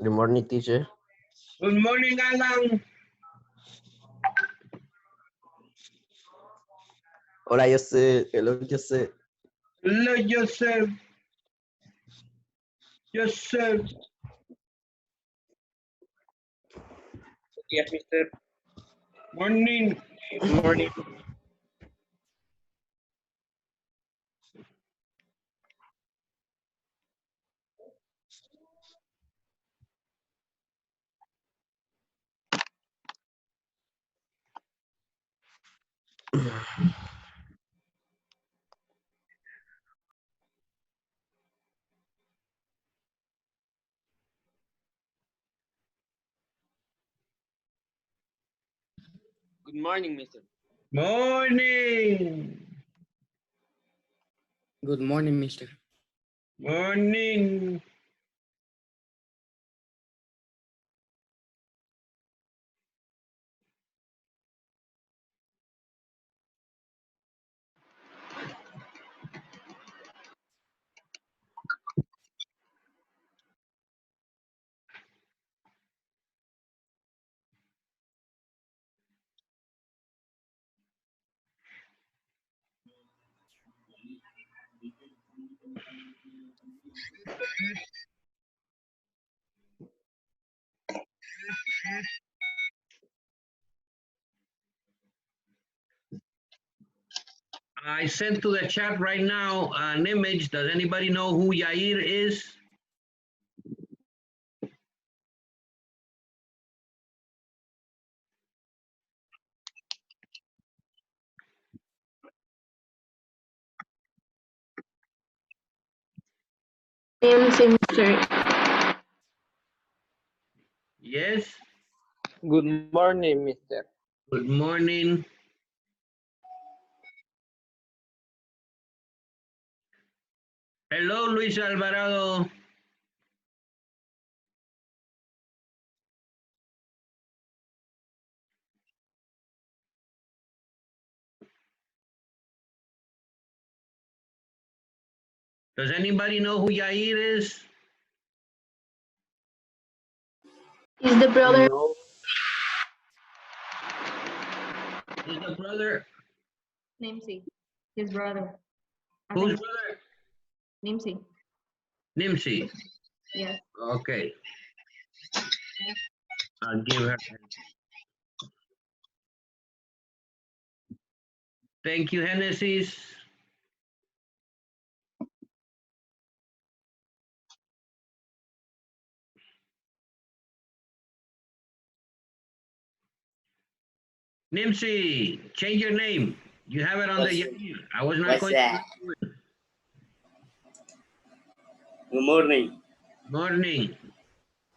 Good morning, teacher. Good morning, Alan. Hola, Joseph. Hello, Joseph. Hello, Joseph. Joseph. Yes, Mr. Morning. Good morning. Good morning, Mr. Morning. Good morning, Mister. Morning. I sent to the chat right now an image. Does anybody know who Yair is? Yes. Good morning, Mr. Good morning. Hello, Luis Alvarado. Does anybody know who Yair is? Is the brother? No. Is the brother? Nimsi, his brother. I Whose think brother? Nimsi. Nimsi. Yes. Okay. I'll give her. Thank you, Genesis. Nimsi, change your name. You have it on the Yair. I was not What's going that? to do it. Good morning. Morning,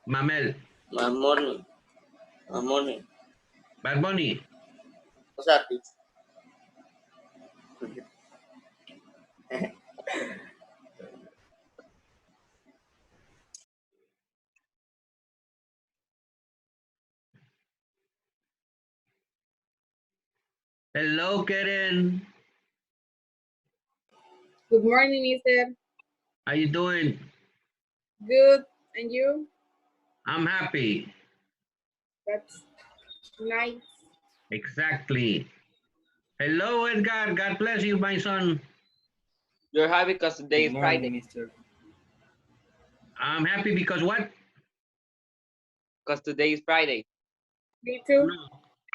Mamel. Good morning. Good morning. Bad Bunny. What's up, teacher? Hello, Karen. Good morning, Mister. How you doing? Good. And you? I'm happy. That's nice. Exactly. Hello, Edgar. God bless you, my son. You're happy because today is Friday. Mister. I'm happy because what? Because today is Friday. Me too. No,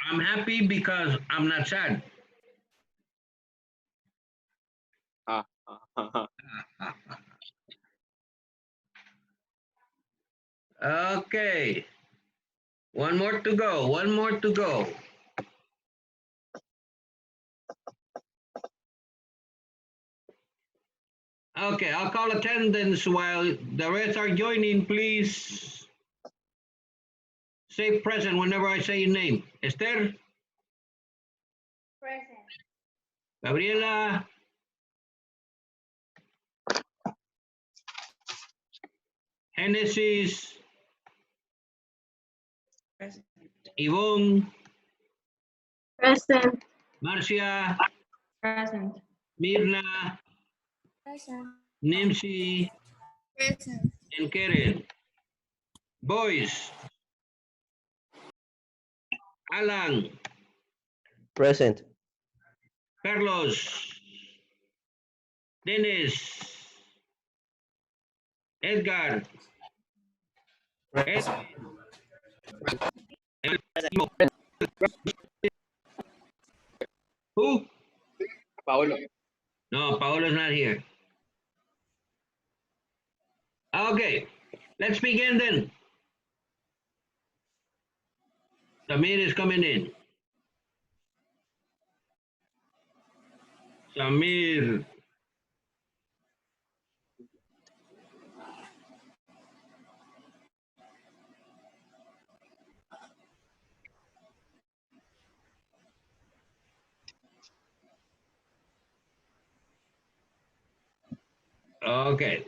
I'm happy because I'm not sad. Ah, ah, ah, ah. Okay. One more to go. One more to go. Okay, I'll call attendance while the rest are joining. Please say present whenever I say your name. Esther, Present. Gabriela, Genesis, Yvonne, Present. Marcia, Present. Mirna, Present. Nimsi, Present. and Karen. Boys. Alan. Present. Carlos. Dennis. Edgar. Ed- Who? Paolo. No, Paolo's not here. Okay, let's begin then. Samir is coming in. Samir. Okay.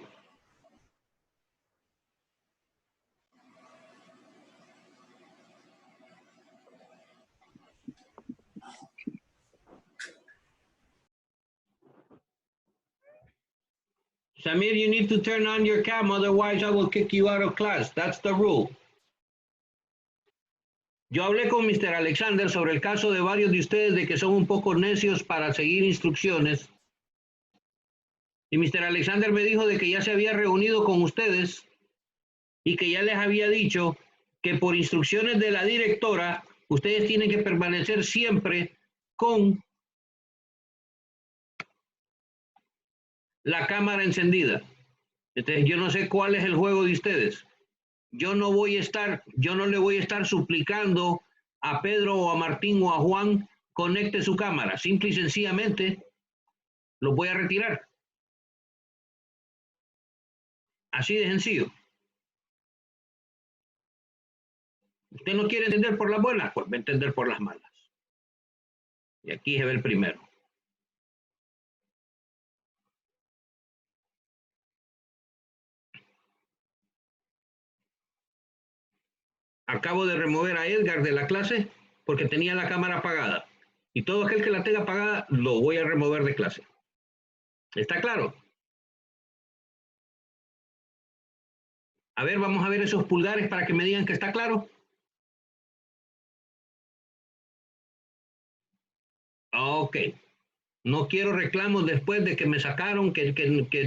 Samir, you need to turn on your cam, otherwise I will kick you out of class. That's the rule. Yo hablé con Mr. Alexander sobre el caso de varios de ustedes de que son un poco necios para seguir instrucciones. Y Mr. Alexander me dijo de que ya se había reunido con ustedes y que ya les había dicho que por instrucciones de la directora, ustedes tienen que permanecer siempre con la cámara encendida. Entonces, yo no sé cuál es el juego de ustedes. Yo no le voy a estar suplicando a Pedro o a Martín o a Juan conecte su cámara. Simple y sencillamente los voy a retirar. Así de sencillo. ¿Usted no quiere entender por las buenas? Pues va a entender por las malas. Y aquí se ve el primero. Acabo de remover a Edgar de la clase porque tenía la cámara apagada. Y todo aquel que la tenga apagada lo voy a remover de clase. ¿Está claro? A ver, vamos a ver esos pulgares para que me digan que está claro. Ok. No quiero reclamos después de que me sacaron, que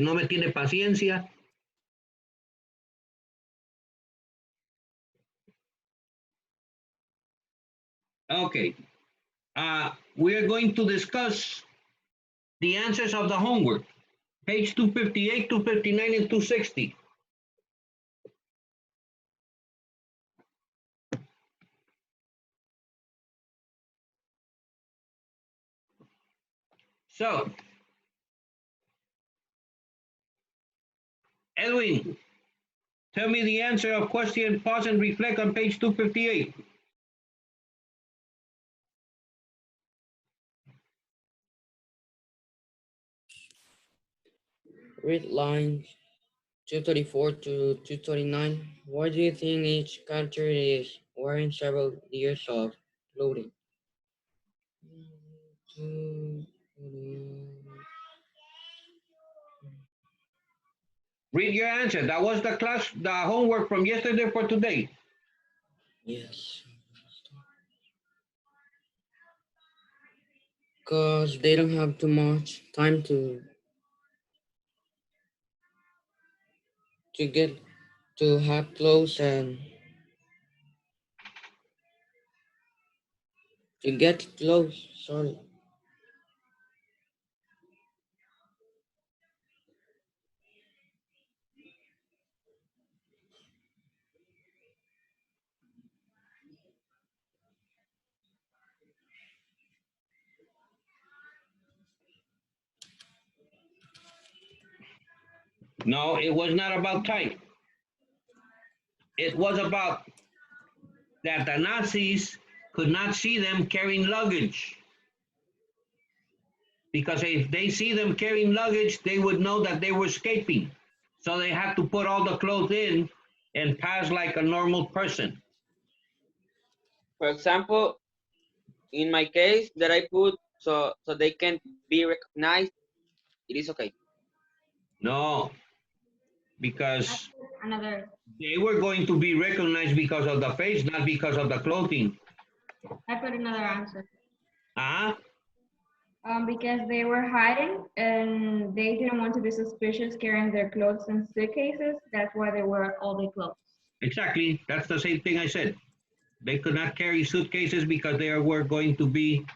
no me tiene paciencia. Okay. We are going to discuss the answers of the homework. Page 258, 259, and 260. So, Edwin, tell me the answer of question, pause and reflect on page 258. Read lines 234 to 239. Why do you think each character is wearing several layers of clothing? Read your answer. That was the homework from yesterday for today. Yes. Because they don't have too much time to get to have clothes and to get clothes. Sorry. No, it was not about time. It was about that the Nazis could not see them carrying luggage. Because if they see them carrying luggage, they would know that they were escaping. So they had to put all the clothes in and pass like a normal person. For example, in my case that I put so they can be recognized, it is okay. No, because Another. They were going to be recognized because of the face, not because of the clothing. I put another answer. Ah, Because they were hiding and they didn't want to be suspicious carrying their clothes in suitcases. That's why they wore all the clothes. exactly. That's the same thing I said. They could not carry suitcases because they were going to be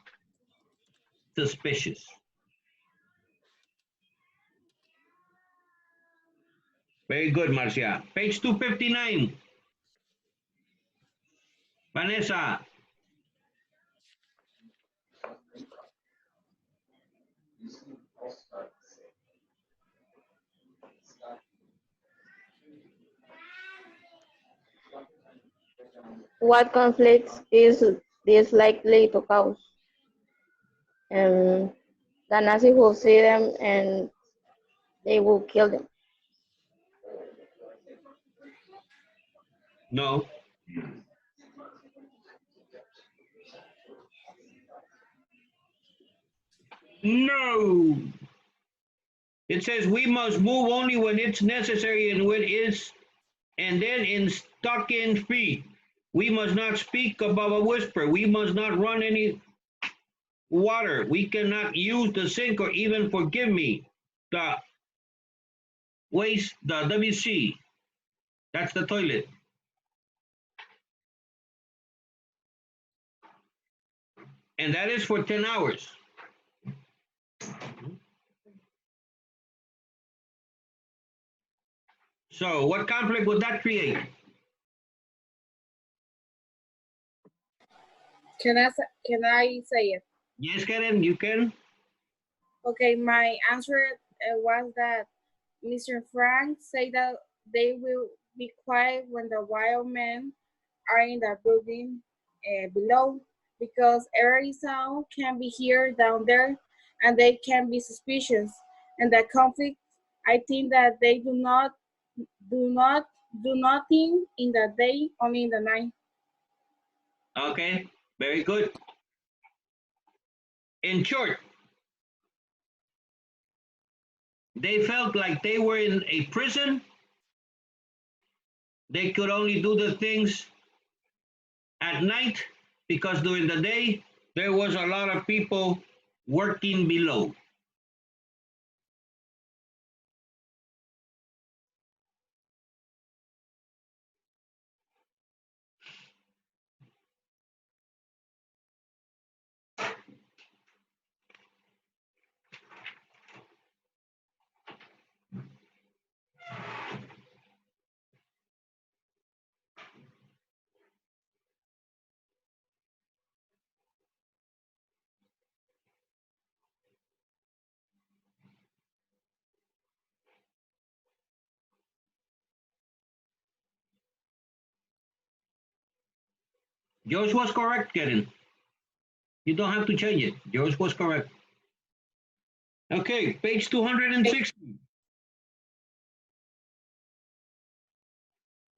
suspicious. Very good, Marcia. Page 259. Vanessa. What conflicts is this likely to cause? The Nazis will see them and they will kill them. No. No. It says we must move only when it's necessary and when it's, and then in stocking feet. We must not speak above a whisper. We must not run any water. We cannot use the sink or even forgive me. The waste, the WC. That's the toilet. And that is for 10 hours. So what conflict would that create? Can I say it? Yes, Karen, you can. Okay, my answer was that Mr. Frank said that they will be quiet when the wild men are in the building below because every sound can be heard down there and they can be suspicious. And the conflict, I think that they do not do nothing in the day, only in the night. Okay, very good. In short, they felt like they were in a prison. They could only do the things at night because during the day, there was a lot of people working below. Yours was correct, Karen. You don't have to change it. Yours was correct. Okay, page 260.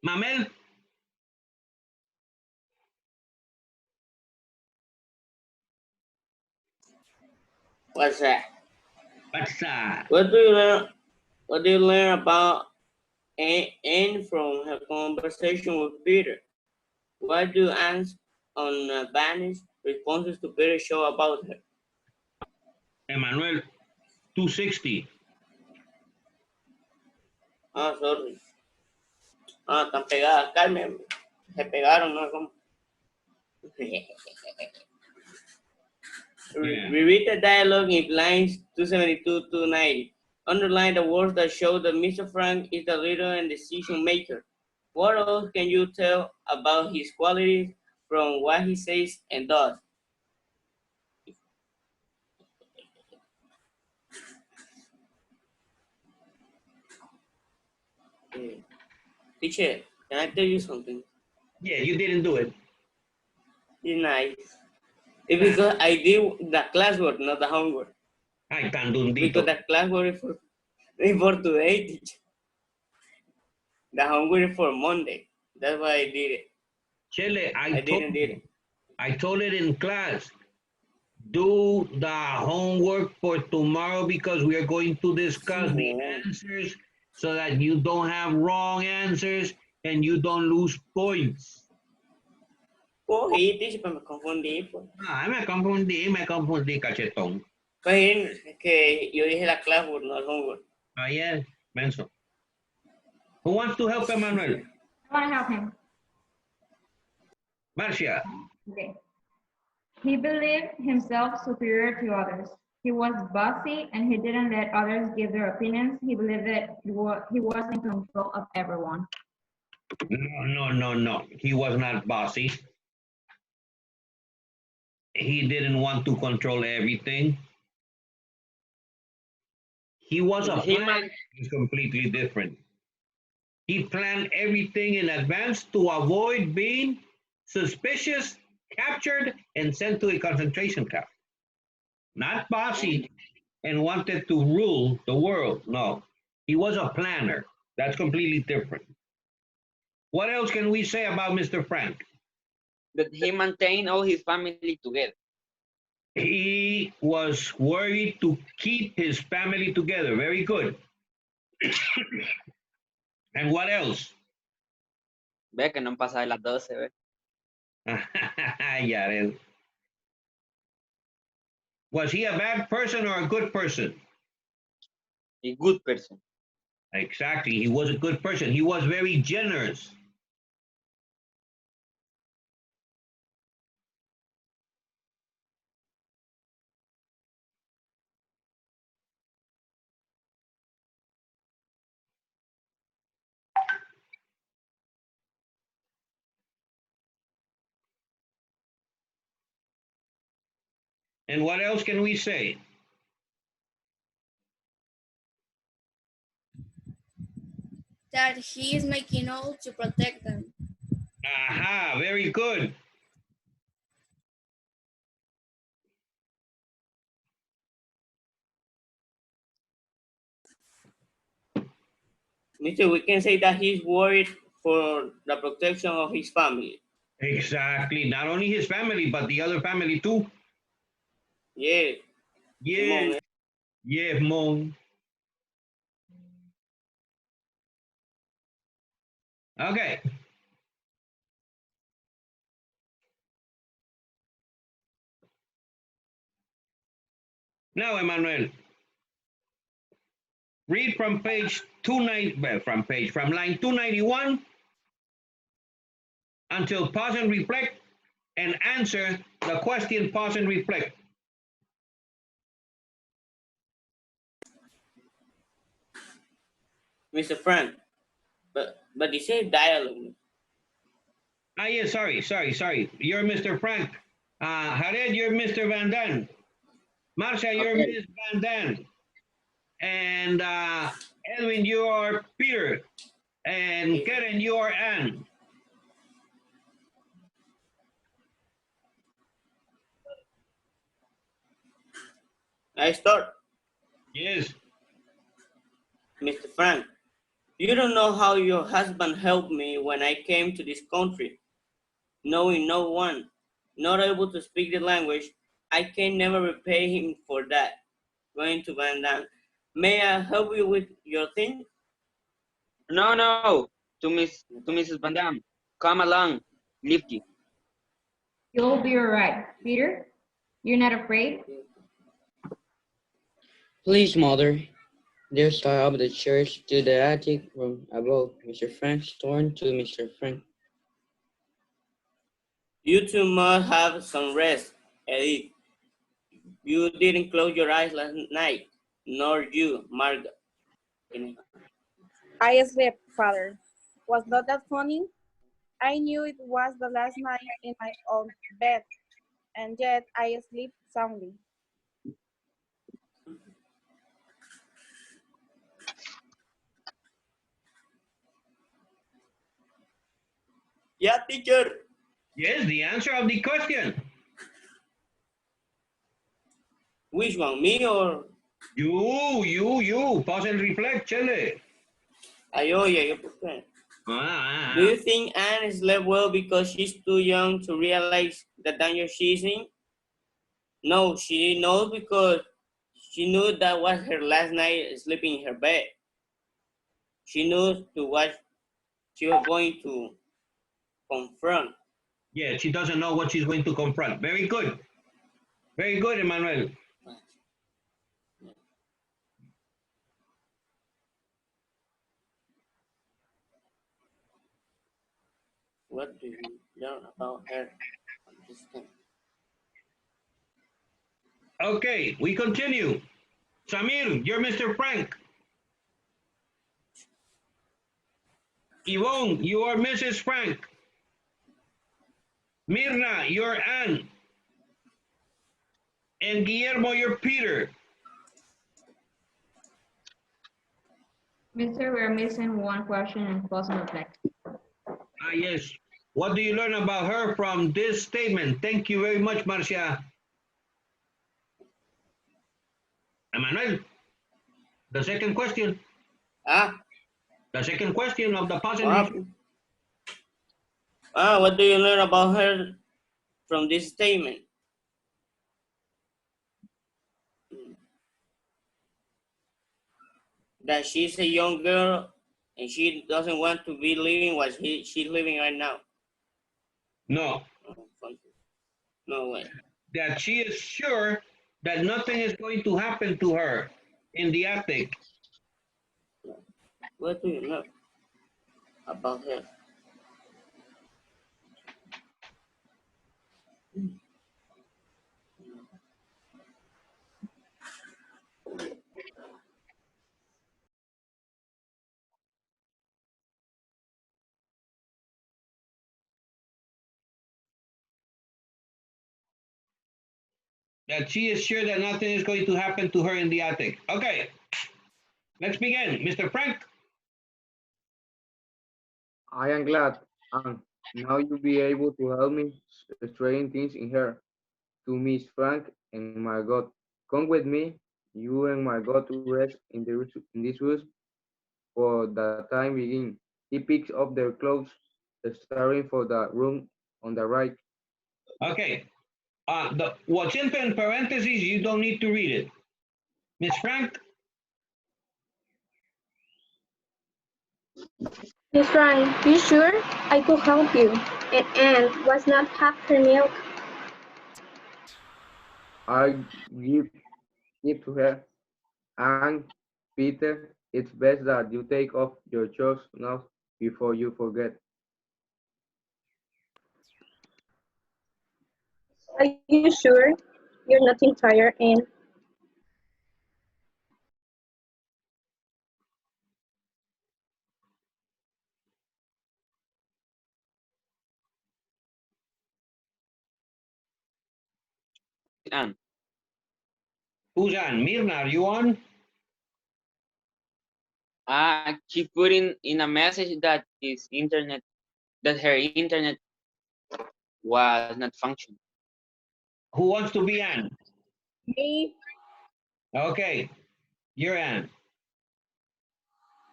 Mamel, What's that? what's that? What do you learn? What do you learn about Anne from her conversation with Peter? What do Anne's unbanished responses to Peter show about her? Emmanuel, 260. Ah, sorry. Ah, están pegadas. Carmen, se pegaron, ¿no? ¿Cómo? Yeah. Reread the dialogue in lines 272 to 90. Underline the words that show that Mr. Frank is the leader and decision maker. What else can you tell about his qualities from what he says and does? Teacher, can I tell you something? Yeah, you didn't do it. It's nice. It's because I did the classwork, not the homework. Ay, tan dundito. Because the classwork is for today, teacher. The homework is for Monday. That's why I did it. Chele, I didn't did it. I told it in class. Do the homework for tomorrow because we are going to discuss the answers so that you don't have wrong answers and you don't lose points. Cogí, teacher, pero me confundí. Pues. Me confundí, cachetón. Pues es que yo dije la classwork, no el homework. Ah, yes, menso. Who wants to help Emmanuel? I want to help him. Marcia. Okay. He believed himself superior to others. He was bossy and he didn't let others give their opinions. He believed that he was in control of everyone. No. He was not bossy. He didn't want to control everything. He was a planner. It's completely different. He planned everything in advance to avoid being suspicious, captured, and sent to a concentration camp. Not bossy and wanted to rule the world. No, he was a planner. That's completely different. What else can we say about Mr. Frank? That he maintained all his family together. He was worried to keep his family together. Very good. And what else? Ve que no han pasado de las 12, ve. Yarel. Was he a bad person or a good person? A good person. Exactly, he was a good person. He was very generous. And what else can we say? That he is making all to protect them. Aha, very good. Mister, we can say that he's worried for the protection of his family. Exactly, not only his family, but the other family too. Yeah. Yeah, yeah, Mom. Okay. Now, Emmanuel, read from page 290, from line 291 until pause and reflect, and answer the question, pause and reflect. Mr. Frank, but you say dialogue. Ah, yeah, sorry. You're Mr. Frank. Jared, you're Mr. Van Dan. Marcia, you're Okay. Ms. Van Dan. And Edwin, you are Peter. And Karen, you are Anne. I start. Yes. Mr. Frank, you don't know how your husband helped me when I came to this country. Knowing no one, not able to speak the language, I can never repay him for that. Going to Van Damme. May I help you with your thing? No, to Mrs. Van Dam. Come along, Lifty. You'll be all right. Peter, you're not afraid? Please, mother. They start up the church to the attic room above. Mr. Frank's torn to Mr. Frank. You two must have some rest, Edith. You didn't close your eyes last night, nor you, Margaret. I slept, father. Was not that funny? I knew it was the last night in my own bed, and yet I slept soundly. Yeah, teacher. Yes, the answer of the question. Which one, me or? You. Pause and reflect, chele. Ay, oye, yo por qué? Do you think Anne slept well because she's too young to realize the danger she's in? No, she knows because she knew that was her last night sleeping in her bed. She knew to what she was going to confront. Yeah, she doesn't know what she's going to confront. Very good. Very good, Emmanuel. What do you learn about her on this time? Okay, we continue. Samir, you're Mr. Frank. Yvonne, you are Mrs. Frank. Mirna, you're Anne. And Guillermo, you're Peter. Mister, we're missing one question in closing effect. Ah, yes. What do you learn about her from this statement? Thank you very much, Marcia. Emmanuel, the second question. The second question of the positive. What do you learn about her from this statement? That she's a young girl and she doesn't want to be living what she's living right now. No. No way. That she is sure that nothing is going to happen to her in the attic. What do you know about her? That she is sure that nothing is going to happen to her in the attic. Okay, let's begin. Mr. Frank. I am glad, and now you'll be able to help me straighten things in here. To Miss Frank and my God, come with me, you and my God, to rest in this house for the time being. He picks up their clothes, starting for the room on the right. Okay, what's in parentheses, you don't need to read it. Miss Frank. Miss Frank, you sure I could help you? And Anne was not half her milk. I give to her. And Peter, it's best that you take off your shoes now before you forget. Are you sure you're not tired, Anne? Anne. Who's on? Mirna, are you on? She put in a message that her internet was not functioning. Who wants to be Anne? Me, Okay, you're Anne.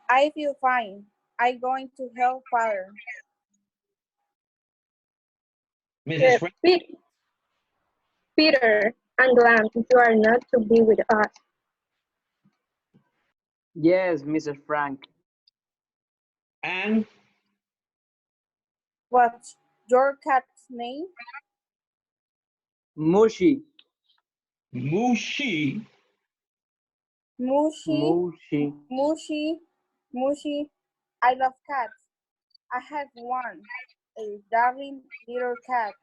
I feel fine. I'm going to help father. Mrs. Frank. Peter, I'm glad you are not to be with us. Yes, Mrs. Frank. Anne. What's your cat's name? Mushy. Mushy. Mushy. Mushy. Mushy. Mushy. I love cats. I have one, a darling little cat,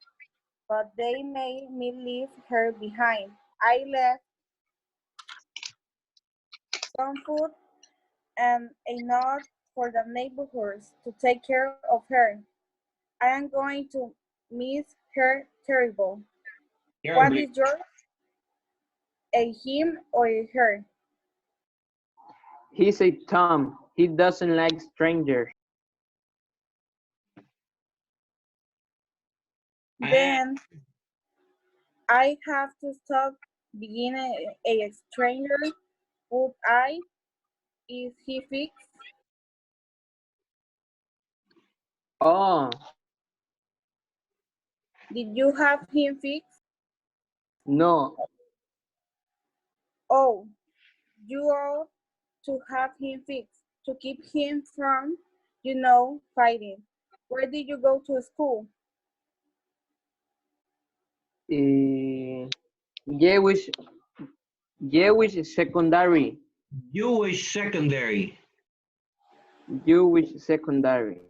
but they made me leave her behind. I left some food and a note for the neighborhoods to take care of her. I am going to miss her terrible. What is yours? A him or a her? He's a Tom. He doesn't like strangers. Then I have to stop being a stranger. Would I? Is he fixed? Oh. Did you have him fixed? No. Oh, you ought to have him fixed to keep him from, fighting. Where did you go to school? Jewish secondary. Jewish secondary. Jewish secondary.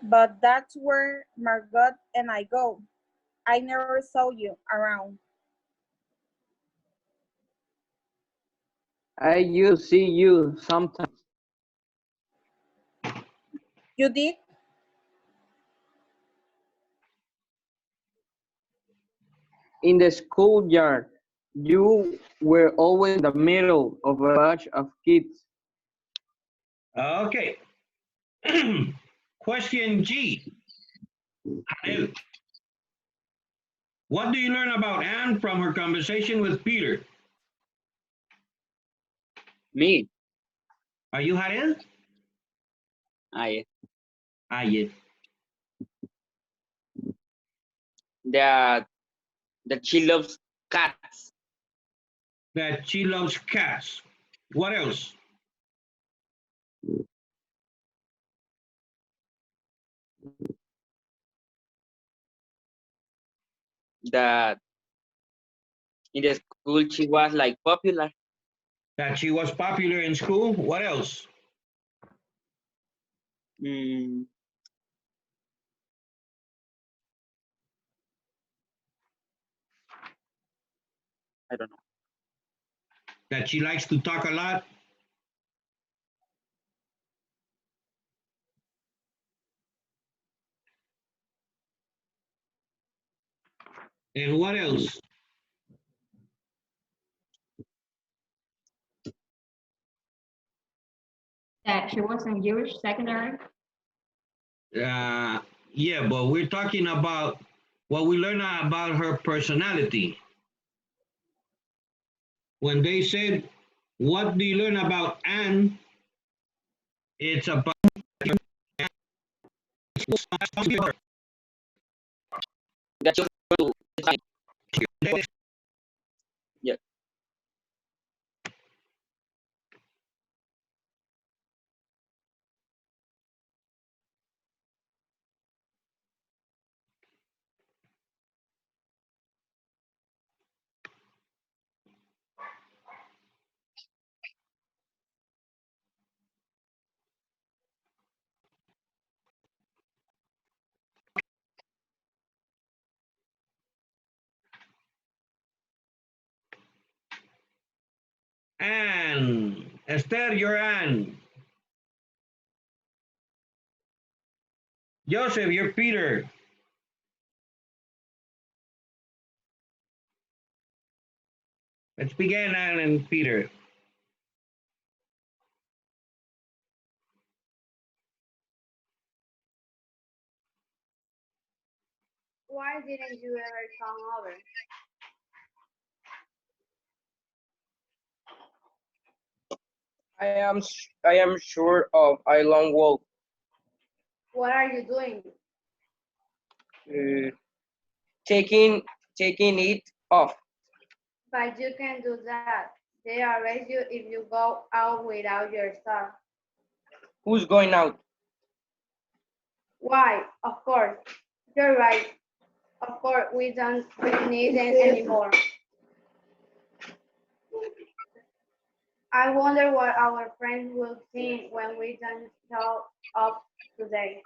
But that's where Margot and I go. I never saw you around. I used to see you sometimes You did? in the schoolyard. You were always in the middle of a bunch of kids. Okay. Question G. Anel, what do you learn about Anne from her conversation with Peter? Me. Are you Harel? Yeah. Yes. That she loves cats. That she loves cats. What else? That in the school she was like popular. That she was popular in school. What else? Mm, I don't know. That she likes to talk a lot. And what else? That she was in Jewish secondary. Yeah, but we're talking about what we learn about her personality. When they said, what do you learn about Anne? It's about That she was yeah. Anne. Esther, you're Anne. Joseph, you're Peter. Let's begin, Anne and Peter. Why didn't you ever come over? I am sure of a long walk. What are you doing? Uh, taking it off. But you can do that. They arrest you if you go out without your stuff. Who's going out? Why? Of course. You're right. Of course, we don't need it anymore. I wonder what our friends will think when we don't show up today.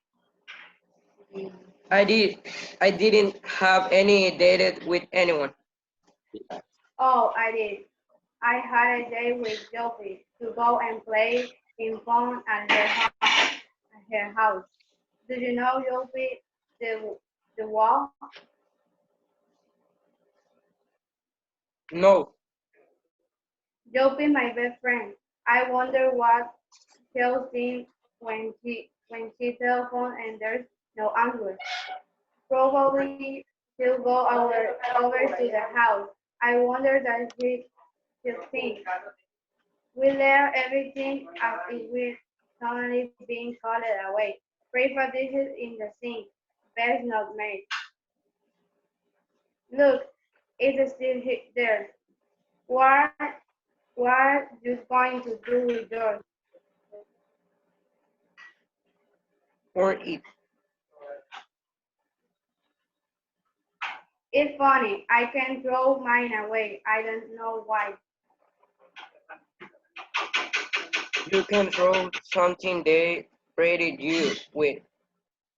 I didn't have any date with anyone. Oh, I did. I had a date with Joffrey to go and play in phone at her house. Do you know Joffrey the wall? No. Joffrey, my best friend. I wonder what she'll think when she telephones and there's no answer. Probably she'll go over to the house. I wonder that she'll think. We left everything as if we're suddenly being called away. Pray for dishes in the sink. Bed's not made. Look, it's still there. What you going to do with yours? or it. It's funny. I can throw mine away. I don't know why. You can throw something they rated you with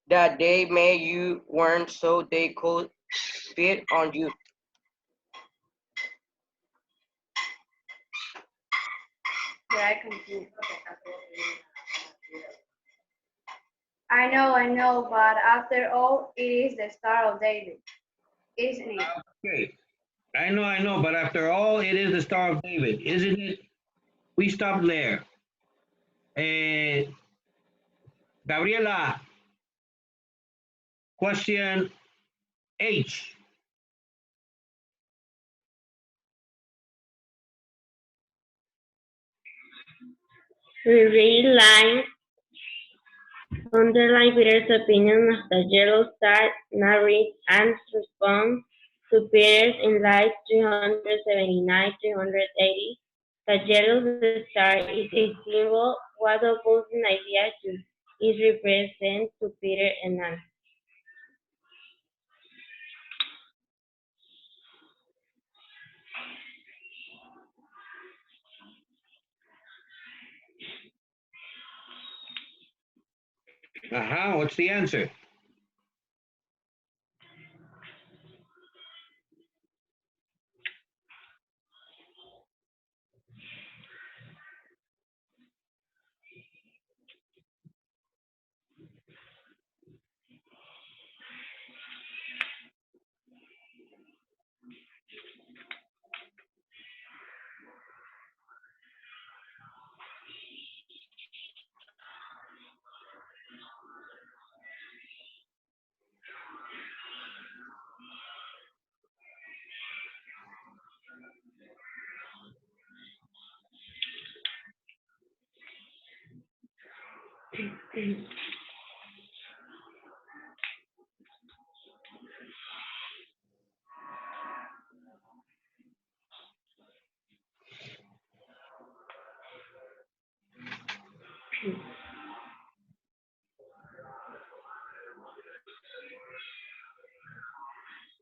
that they made you weren't so they could spit on you. But I continue. I know, but after all, it is the Star of David, isn't it? Okay. I know, but after all, it is the Star of David, isn't it? We stopped there. Gabriela, question H. Reread lines, underline Peter's opinion of the yellow star, narrate and respond to Peter's in lines 379, 380. The yellow star is a symbol. What opposing idea is represent to Peter and Anne? What's the answer?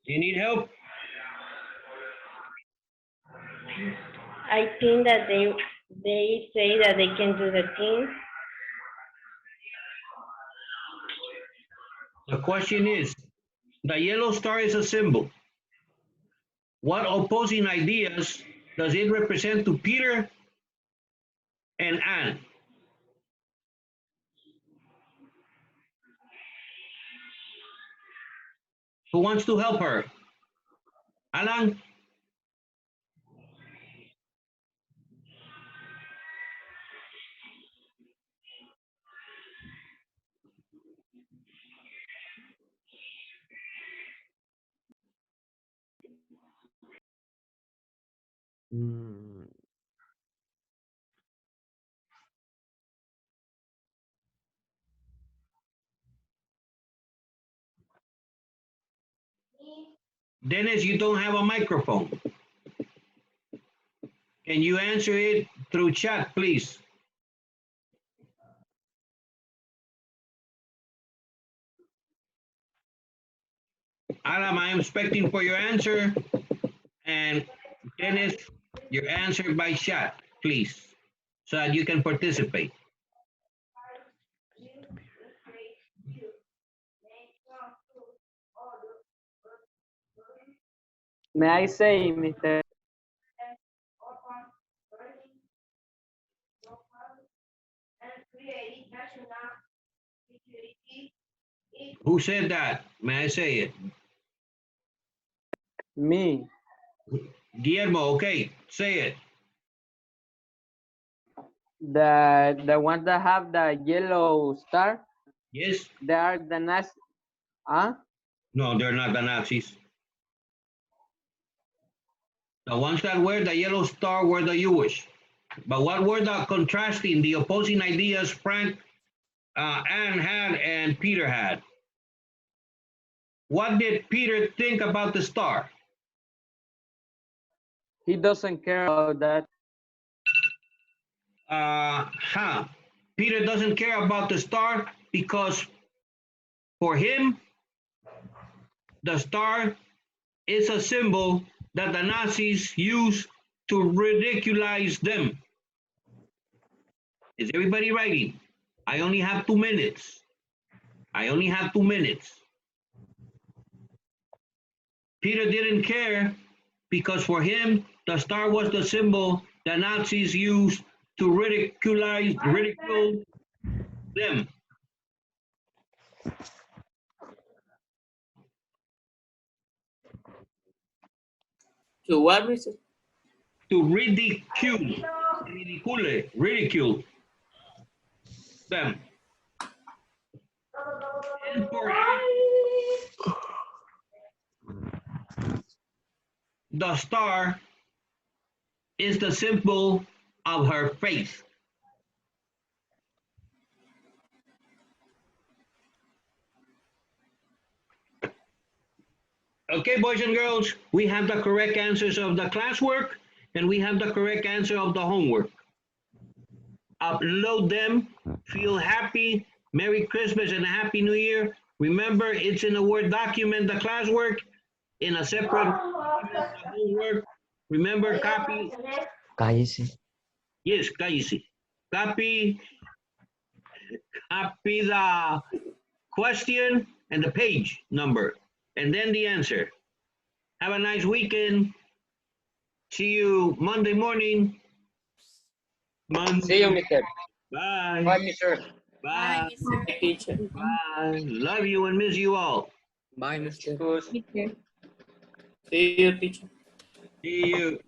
You need help? I think that they say that they can do the thing. The question is, the yellow star is a symbol. What opposing ideas does it represent to Peter and Anne? Who wants to help her? Alan? Mm, Dennis, you don't have a microphone. Can you answer it through chat, please? Alan, I am expecting for your answer. And Dennis, your answer by chat, please, so that you can participate. May I say, Mr. Who said that? May I say it? Me, Guillermo, okay, say it. the ones that have the yellow star, Yes? they are the Nazis. Huh? No, they're not the Nazis. The ones that wear the yellow star were the Jewish. But what were the contrasting, the opposing ideas Frank, Anne had and Peter had? What did Peter think about the star? He doesn't care about that. Peter doesn't care about the star because For him, the star is a symbol that the Nazis used to ridiculize them. Is everybody writing? I only have 2 minutes. I only have 2 minutes. Peter didn't care because for him, the star was the symbol that Nazis used to ridicule them. To what, Mister? To ridicule them. And for him, the star is the symbol of her faith. Okay, boys and girls, we have the correct answers of the classwork and we have the correct answer of the homework. Upload them, feel happy, Merry Christmas and a Happy New Year. Remember, it's in a Word document, the classwork, in a separate document, the homework. Remember, copy. Cállese. Yes, cállese. Copy the question and the page number, and then the answer. Have a nice weekend. See you Monday morning. See you, Mister. Bye. Bye, Mister. Bye. Bye, teacher. Bye. Love you and miss you all. Bye, Mr. See you, teacher. See you.